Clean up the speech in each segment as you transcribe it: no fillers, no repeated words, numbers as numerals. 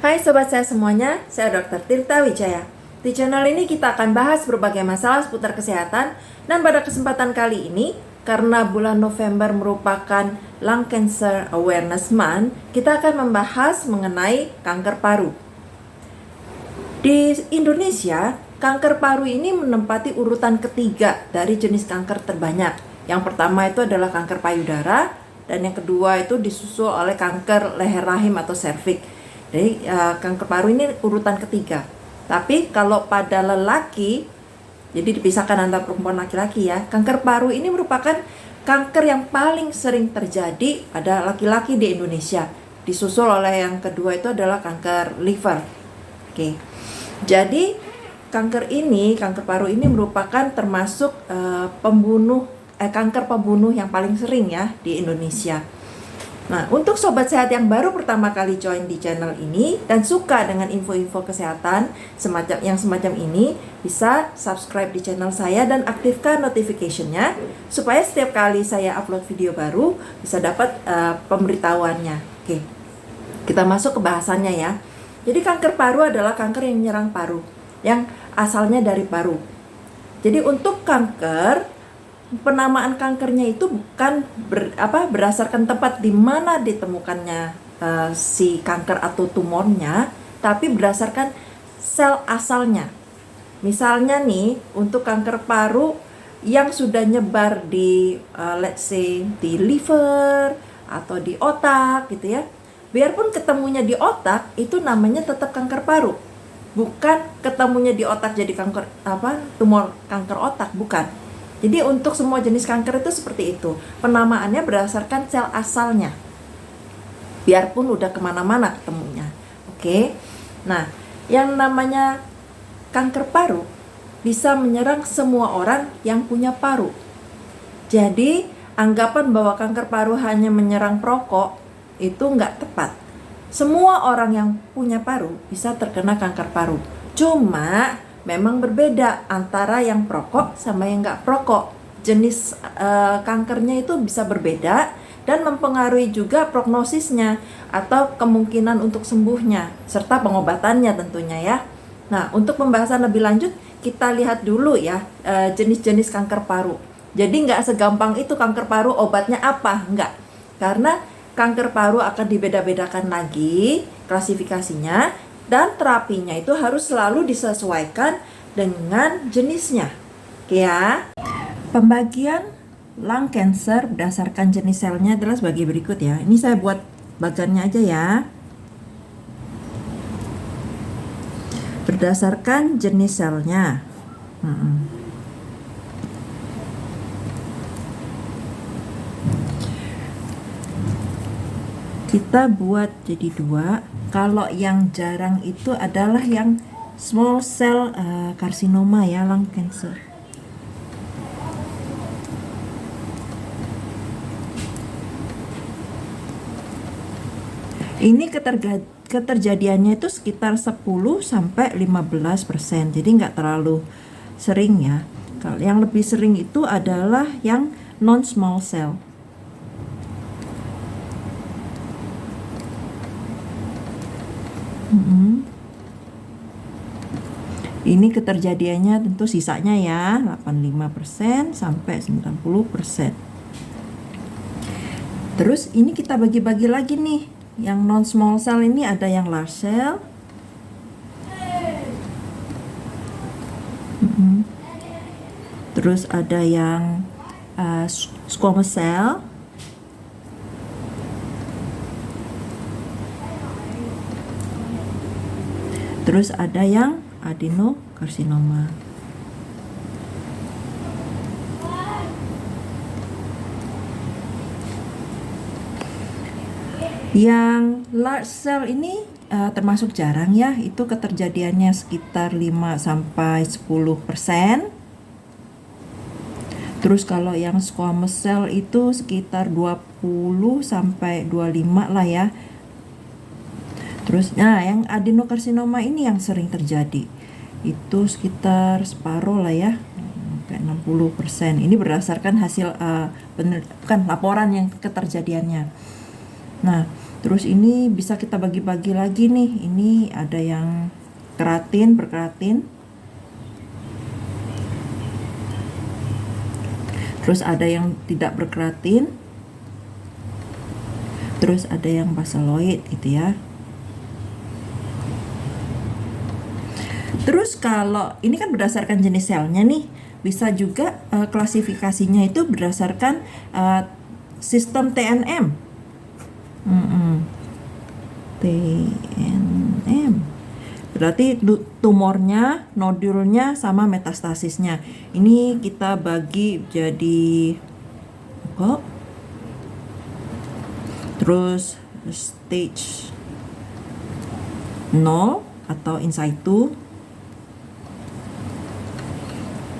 Hai sobat saya semuanya, saya Dr. Tirta Wijaya. Di channel ini kita akan bahas berbagai masalah seputar kesehatan. Dan pada kesempatan kali ini, karena bulan November merupakan Lung Cancer Awareness Month, kita akan membahas mengenai kanker paru. Di Indonesia, kanker paru ini menempati urutan ketiga dari jenis kanker terbanyak. Yang pertama itu adalah kanker payudara, dan yang kedua itu disusul oleh kanker leher rahim atau serviks. Jadi kanker paru ini urutan ketiga. Tapi kalau pada lelaki, jadi dipisahkan antara perempuan laki-laki ya. Kanker paru ini merupakan kanker yang paling sering terjadi pada laki-laki di Indonesia. Disusul oleh yang kedua itu adalah kanker liver. Oke. Jadi kanker paru ini merupakan termasuk kanker pembunuh yang paling sering ya di Indonesia. Nah, untuk sobat sehat yang baru pertama kali join di channel ini dan suka dengan info-info kesehatan semacam ini, bisa subscribe di channel saya dan aktifkan notification-nya supaya setiap kali saya upload video baru bisa dapat pemberitahuannya. Oke. Kita masuk ke bahasannya ya. Jadi kanker paru adalah kanker yang menyerang paru, yang asalnya dari paru. Jadi untuk kanker, penamaan kankernya itu bukan berdasarkan tempat di mana ditemukannya si kanker atau tumornya, tapi berdasarkan sel asalnya. Misalnya nih, untuk kanker paru yang sudah nyebar di let's say di liver atau di otak gitu ya. Biarpun ketemunya di otak, itu namanya tetap kanker paru. Bukan ketemunya di otak jadi tumor kanker otak, bukan. Jadi untuk semua jenis kanker itu seperti itu. Penamaannya berdasarkan sel asalnya. Biarpun udah kemana-mana ketemunya. Oke. Nah, yang namanya kanker paru bisa menyerang semua orang yang punya paru. Jadi anggapan bahwa kanker paru hanya menyerang perokok itu nggak tepat. Semua orang yang punya paru bisa terkena kanker paru. Cuma memang berbeda antara yang perokok sama yang nggak perokok. Jenis kankernya itu bisa berbeda dan mempengaruhi juga prognosisnya atau kemungkinan untuk sembuhnya serta pengobatannya tentunya ya. Nah, untuk pembahasan lebih lanjut kita lihat dulu ya jenis-jenis kanker paru. Jadi nggak segampang itu kanker paru obatnya apa, nggak. Karena kanker paru akan dibeda-bedakan lagi klasifikasinya. Dan terapinya itu harus selalu disesuaikan dengan jenisnya. Oke ya. Pembagian lung cancer berdasarkan jenis selnya adalah sebagai berikut ya. Ini saya buat bagannya aja ya. Berdasarkan jenis selnya. Kita buat jadi 2. Kalau yang jarang itu adalah yang small cell carcinoma ya, lung cancer. Ini keterjadiannya itu sekitar 10 sampai 15%. Jadi nggak terlalu sering ya. Kalau yang lebih sering itu adalah yang non small cell. Ini keterjadiannya tentu sisanya ya 85% sampai 90%. Terus ini kita bagi-bagi lagi nih. Yang non small cell ini ada yang large cell. Terus ada yang squamous cell. Terus ada yang adenokarsinoma. Yang large cell ini termasuk jarang ya, itu keterjadiannya sekitar 5 sampai 10%. Terus kalau yang squamous cell itu sekitar 20 sampai 25 lah ya. Terus yang adenokarsinoma ini yang sering terjadi. Itu sekitar separuh lah ya, sampai 60%. Ini berdasarkan hasil laporan yang keterjadiannya. Nah, Terus ini bisa kita bagi-bagi lagi nih. Ini ada yang keratin, berkeratin. Terus ada yang tidak berkeratin. Terus ada yang basaloid gitu ya. Terus kalau ini kan berdasarkan jenis selnya nih, bisa juga klasifikasinya itu berdasarkan sistem TNM. TNM. Berarti tumornya, nodulnya sama metastasisnya. Ini kita bagi jadi kok. Terus stage 0 atau in situ,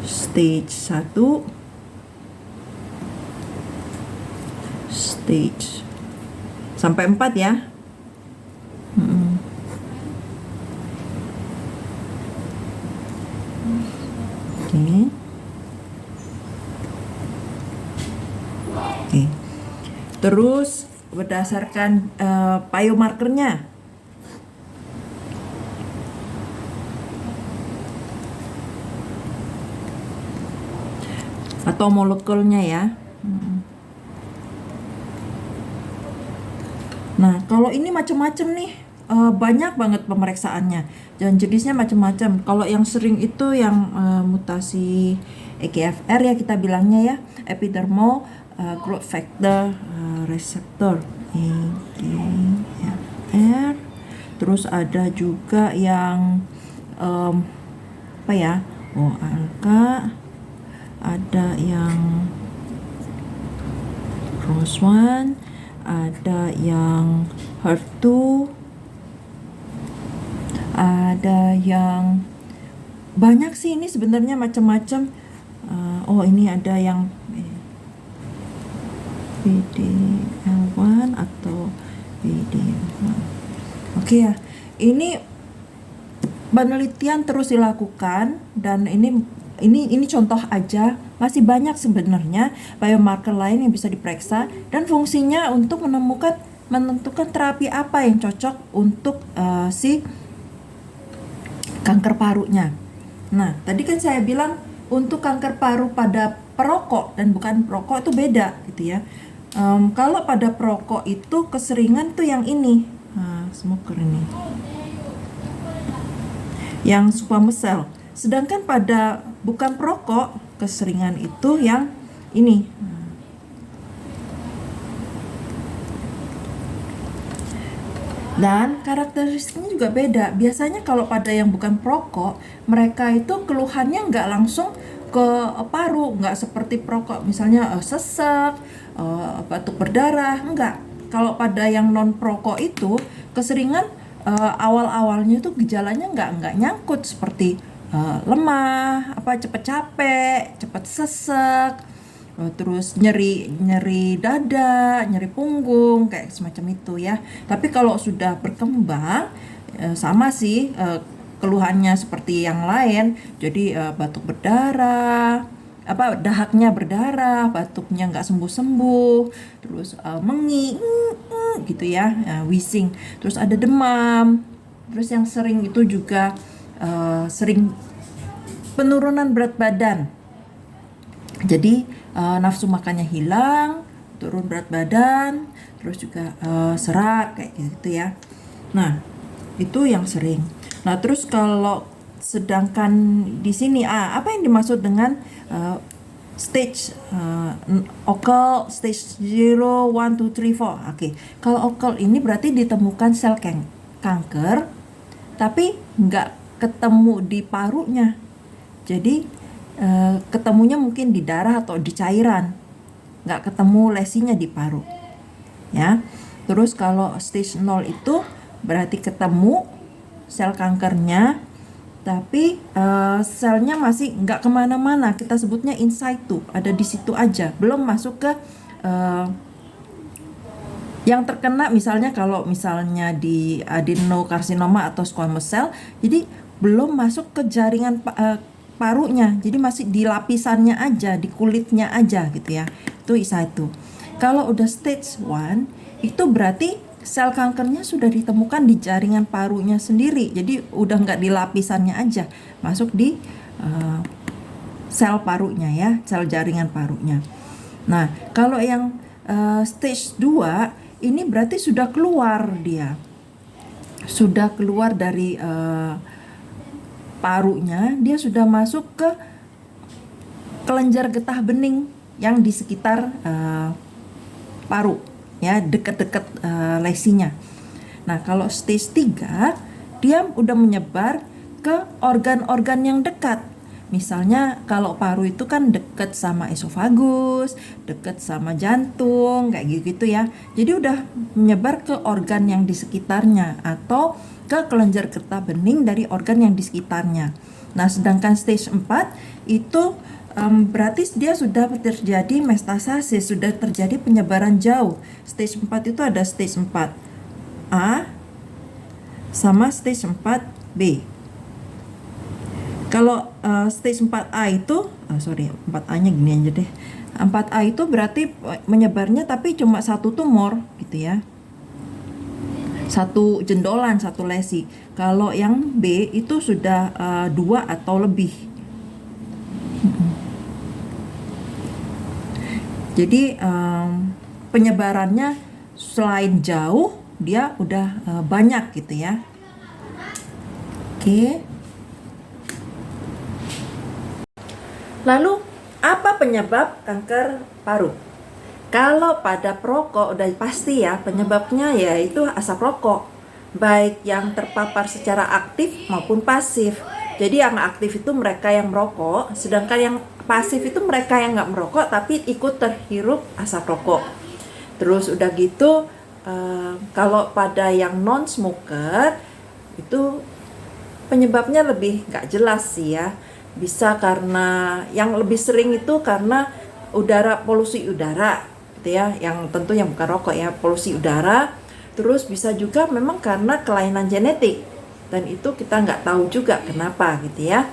stage 1, stage sampai 4 ya. Oke. Terus berdasarkan biomarkernya. Atau molekulnya ya. Nah, kalau ini macam-macam nih, banyak banget pemeriksaannya dan jenisnya macam-macam. Kalau yang sering itu yang mutasi EGFR ya kita bilangnya ya, epidermal growth factor receptor EGFR. Terus ada juga yang apa ya? OALK, ada yang ROS1, ada yang HER2, ada yang banyak sih ini sebenarnya macam-macam. Oh ini ada yang PD-L1 atau PD-L1. Oke ya, ini penelitian terus dilakukan dan ini contoh aja, masih banyak sebenarnya biomarker lain yang bisa diperiksa dan fungsinya untuk menentukan terapi apa yang cocok untuk si kanker parunya. Nah, tadi kan saya bilang untuk kanker paru pada perokok dan bukan perokok itu beda gitu ya. Kalau pada perokok itu keseringan tuh yang ini, smoker ini, yang squamous cell. Sedangkan pada bukan perokok keseringan itu yang ini. Dan karakteristiknya juga beda. Biasanya kalau pada yang bukan perokok, mereka itu keluhannya nggak langsung ke paru, nggak seperti perokok, misalnya sesek, batuk berdarah, enggak. Kalau pada yang non perokok itu keseringan awal-awalnya itu gejalanya nggak nyangkut seperti lemah, cepet capek, cepet sesek, terus nyeri dada, nyeri punggung, kayak semacam itu ya. Tapi kalau sudah berkembang sama sih keluhannya seperti yang lain. Jadi batuk berdarah, dahaknya berdarah, batuknya nggak sembuh-sembuh, terus mengi gitu ya, wheezing, terus ada demam, terus yang sering itu juga sering penurunan berat badan. Jadi nafsu makannya hilang, turun berat badan, terus juga serak kayak gitu ya. Nah, itu yang sering. Nah, terus kalau sedangkan di sini apa yang dimaksud dengan stage occult stage 0, 1, 2, 3, 4. Oke. Kalau occult ini berarti ditemukan sel kanker tapi nggak ketemu di parunya. Jadi ketemunya mungkin di darah atau di cairan, nggak ketemu lesinya di paru ya. Terus kalau stage 0 itu berarti ketemu sel kankernya tapi selnya masih nggak kemana-mana, kita sebutnya in situ, ada di situ aja, belum masuk ke yang terkena. Misalnya kalau misalnya di adenokarsinoma atau squamous cell, jadi belum masuk ke jaringan parunya, jadi masih di lapisannya aja, di kulitnya aja gitu ya. Itu isa itu. Kalau udah stage 1 itu berarti sel kankernya sudah ditemukan di jaringan parunya sendiri. Jadi udah nggak di lapisannya aja, masuk di sel parunya ya, sel jaringan parunya. Nah, kalau yang stage 2 ini berarti sudah keluar dia. Sudah keluar dari parunya, dia sudah masuk ke kelenjar getah bening yang di sekitar paru, ya, dekat-dekat lesinya. Nah, kalau stage 3 dia udah menyebar ke organ-organ yang dekat. Misalnya kalau paru itu kan dekat sama esofagus, dekat sama jantung, kayak gitu ya. Jadi udah menyebar ke organ yang di sekitarnya atau ke kelenjar getah bening dari organ yang di sekitarnya. Nah, sedangkan stage 4 itu berarti dia sudah terjadi metastasis, sudah terjadi penyebaran jauh. Stage 4 itu ada stage 4A sama stage 4B. Kalau stage 4A itu, 4A-nya gini aja deh. 4A itu berarti menyebarnya tapi cuma satu tumor gitu ya. Satu jendolan, satu lesi. Kalau yang B itu sudah 2 atau lebih. Jadi penyebarannya selain jauh, dia udah banyak gitu ya. Oke. Lalu apa penyebab kanker paru? Kalau pada perokok udah pasti ya penyebabnya yaitu asap rokok, baik yang terpapar secara aktif maupun pasif. Jadi yang aktif itu mereka yang merokok, sedangkan yang pasif itu mereka yang nggak merokok tapi ikut terhirup asap rokok. Terus udah gitu kalau pada yang non smoker itu penyebabnya lebih nggak jelas sih ya. Bisa karena yang lebih sering itu karena polusi udara gitu ya, yang tentu yang bukan rokok ya, polusi udara. Terus bisa juga memang karena kelainan genetik, dan itu kita nggak tahu juga kenapa gitu ya.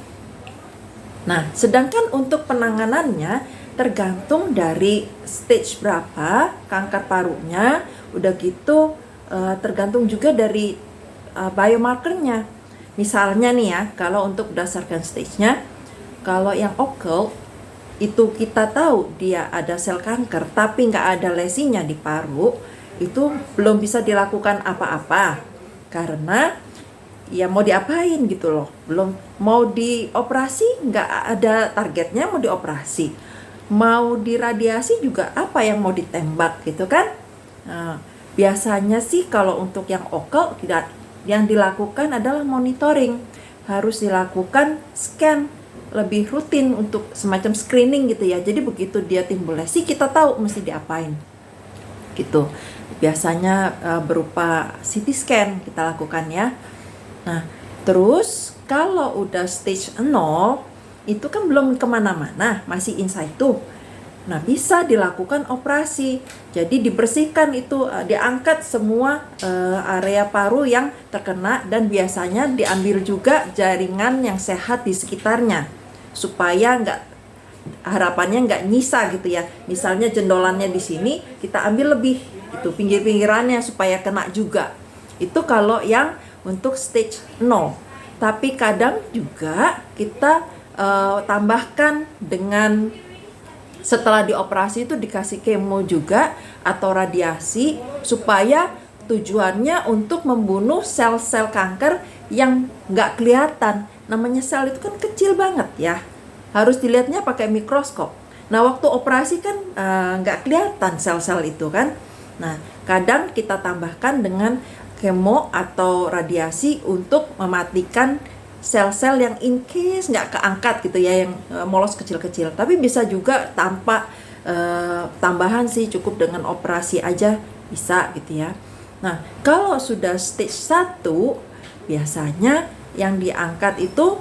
Nah, sedangkan untuk penanganannya tergantung dari stage berapa kanker parunya, udah gitu tergantung juga dari biomarkernya. Misalnya nih ya, kalau untuk berdasarkan stage-nya, kalau yang occult itu kita tahu dia ada sel kanker tapi nggak ada lesinya di paru, itu belum bisa dilakukan apa-apa karena ya mau diapain gitu loh, belum mau dioperasi, nggak ada targetnya mau dioperasi, mau diradiasi juga apa yang mau ditembak gitu kan. Nah, biasanya sih kalau untuk yang occult tidak, yang dilakukan adalah monitoring, harus dilakukan scan lebih rutin untuk semacam screening gitu ya. Jadi begitu dia timbul lesi kita tahu mesti diapain gitu. Biasanya berupa CT scan kita lakukan ya. Nah, terus kalau udah stage 0 itu kan belum kemana-mana, masih in situ. Nah, bisa dilakukan operasi. Jadi dibersihkan itu, diangkat semua area paru yang terkena, dan biasanya diambil juga jaringan yang sehat di sekitarnya supaya harapannya nggak nyisa gitu ya. Misalnya jendolannya di sini, kita ambil lebih itu pinggir-pinggirannya supaya kena juga. Itu kalau yang untuk stage 0. Tapi kadang juga kita tambahkan dengan setelah dioperasi itu dikasih kemo juga atau radiasi supaya tujuannya untuk membunuh sel-sel kanker yang nggak kelihatan. Namanya sel itu kan kecil banget ya, harus dilihatnya pakai mikroskop. Nah, waktu operasi kan nggak kelihatan sel-sel itu kan. Nah, kadang kita tambahkan dengan kemo atau radiasi untuk mematikan sel-sel yang in case nggak keangkat gitu ya, yang molos kecil-kecil. Tapi bisa juga tanpa tambahan sih, cukup dengan operasi aja bisa gitu ya. Nah, kalau sudah stage 1 biasanya yang diangkat itu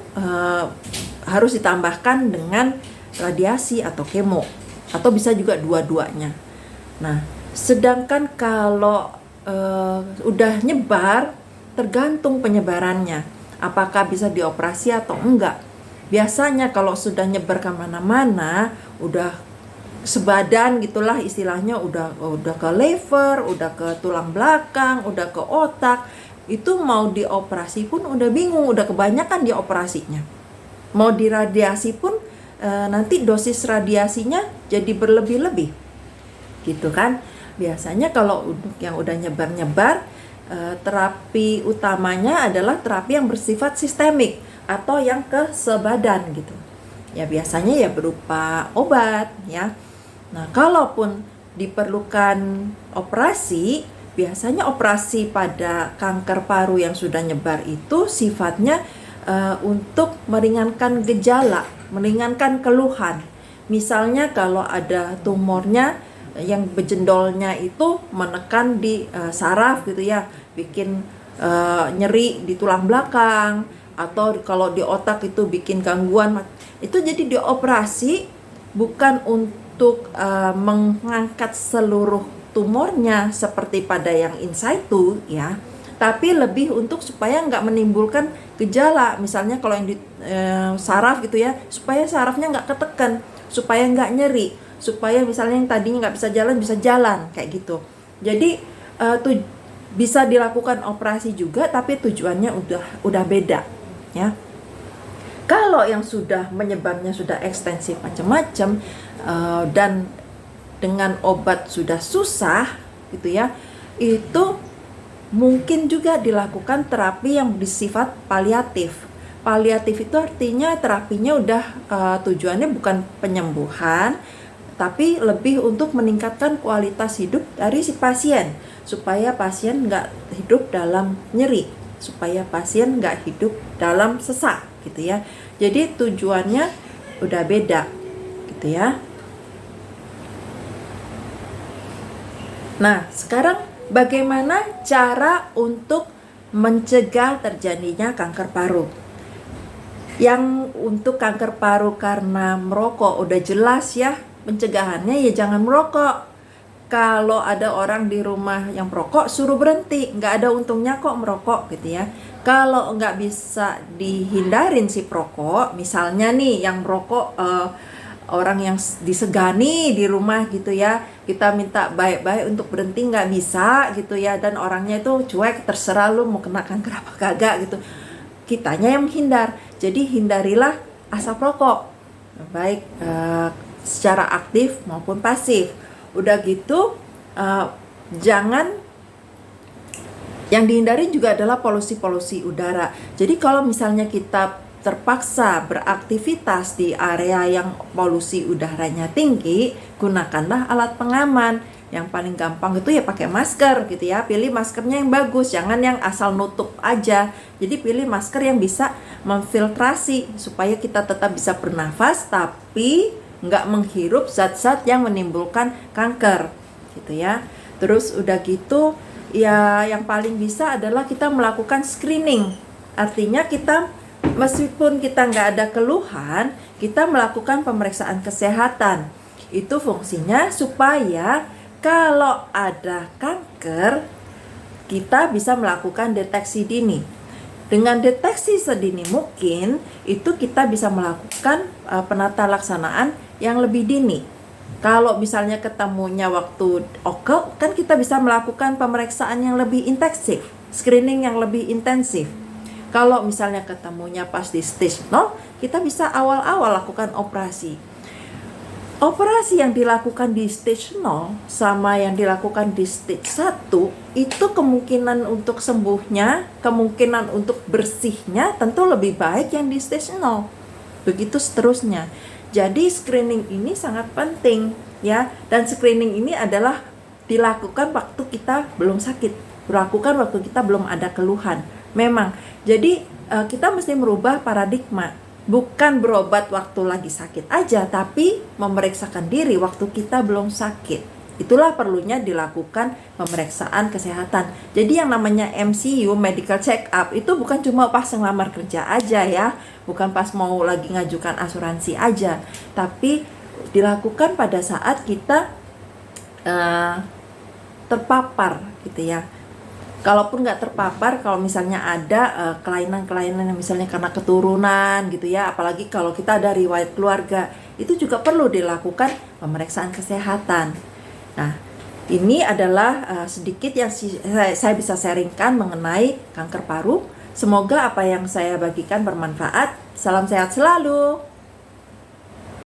harus ditambahkan dengan radiasi atau kemo, atau bisa juga dua-duanya. Nah, sedangkan kalau udah nyebar, tergantung penyebarannya, apakah bisa dioperasi atau enggak. Biasanya kalau sudah nyebar kemana-mana, udah sebadan gitulah istilahnya, udah ke liver, udah ke tulang belakang, udah ke otak, itu mau dioperasi pun udah bingung, udah kebanyakan dioperasinya. Mau diradiasi pun nanti dosis radiasinya jadi berlebih-lebih gitu kan. Biasanya kalau untuk yang udah nyebar-nyebar, terapi utamanya adalah terapi yang bersifat sistemik atau yang ke sebadan gitu ya, biasanya ya berupa obat ya. Nah, kalaupun diperlukan operasi, biasanya operasi pada kanker paru yang sudah nyebar itu sifatnya untuk meringankan gejala, meringankan keluhan. Misalnya kalau ada tumornya yang bejendolnya itu menekan di saraf gitu ya, bikin nyeri di tulang belakang, atau kalau di otak itu bikin gangguan, itu jadi dioperasi bukan untuk mengangkat seluruh tumornya seperti pada yang in situ ya, tapi lebih untuk supaya nggak menimbulkan gejala. Misalnya kalau yang di saraf gitu ya, supaya sarafnya nggak ketekan, supaya nggak nyeri, supaya misalnya yang tadinya nggak bisa jalan kayak gitu. Jadi bisa dilakukan operasi juga, tapi tujuannya udah beda ya. Kalau yang sudah menyebarnya sudah ekstensif macam-macam dan dengan obat sudah susah gitu ya, itu mungkin juga dilakukan terapi yang bersifat paliatif. Paliatif itu artinya terapinya udah tujuannya bukan penyembuhan, tapi lebih untuk meningkatkan kualitas hidup dari si pasien, supaya pasien nggak hidup dalam nyeri, supaya pasien nggak hidup dalam sesak gitu ya. Jadi tujuannya udah beda gitu ya. Nah, sekarang bagaimana cara untuk mencegah terjadinya kanker paru? Yang untuk kanker paru karena merokok udah jelas ya, pencegahannya ya jangan merokok. Kalau ada orang di rumah yang merokok, suruh berhenti, nggak ada untungnya kok merokok gitu ya. Kalau nggak bisa dihindarin si perokok, misalnya nih yang merokok orang yang disegani di rumah gitu ya, kita minta baik-baik untuk berhenti nggak bisa gitu ya, dan orangnya itu cuek, terserah lu mau kena kanker apa kagak gitu, kitanya yang menghindar. Jadi hindarilah asap rokok, baik secara aktif maupun pasif. Udah gitu jangan, yang dihindari juga adalah polusi udara. Jadi kalau misalnya kita terpaksa beraktivitas di area yang polusi udaranya tinggi, gunakanlah alat pengaman. Yang paling gampang itu ya pakai masker gitu ya. Pilih maskernya yang bagus, jangan yang asal nutup aja. Jadi pilih masker yang bisa memfiltrasi supaya kita tetap bisa bernafas tapi nggak menghirup zat-zat yang menimbulkan kanker gitu ya. Terus udah gitu ya, yang paling bisa adalah kita melakukan screening. Artinya kita meskipun kita nggak ada keluhan, kita melakukan pemeriksaan kesehatan. Itu fungsinya supaya kalau ada kanker, kita bisa melakukan deteksi dini. Dengan deteksi sedini mungkin, itu kita bisa melakukan penata laksanaan yang lebih dini. Kalau misalnya ketemunya waktu oke, kan kita bisa melakukan pemeriksaan yang lebih intensif, screening yang lebih intensif. Kalau misalnya ketemunya pas di stage 0, kita bisa awal-awal lakukan operasi. Operasi yang dilakukan di stage 0 sama yang dilakukan di stage 1, itu kemungkinan untuk sembuhnya, kemungkinan untuk bersihnya tentu lebih baik yang di stage 0. Begitu seterusnya. Jadi screening ini sangat penting ya, dan screening ini adalah dilakukan waktu kita belum sakit, dilakukan waktu kita belum ada keluhan. Memang, jadi kita mesti merubah paradigma. Bukan berobat waktu lagi sakit aja, tapi memeriksakan diri waktu kita belum sakit. Itulah perlunya dilakukan pemeriksaan kesehatan. Jadi yang namanya MCU, medical check up, itu bukan cuma pas ngelamar kerja aja ya, bukan pas mau lagi ngajukan asuransi aja, tapi dilakukan pada saat kita terpapar gitu ya. Kalaupun nggak terpapar, kalau misalnya ada kelainan-kelainan yang misalnya karena keturunan gitu ya, apalagi kalau kita ada riwayat keluarga, itu juga perlu dilakukan pemeriksaan kesehatan. Nah, ini adalah sedikit yang saya bisa sharingkan mengenai kanker paru. Semoga apa yang saya bagikan bermanfaat. Salam sehat selalu.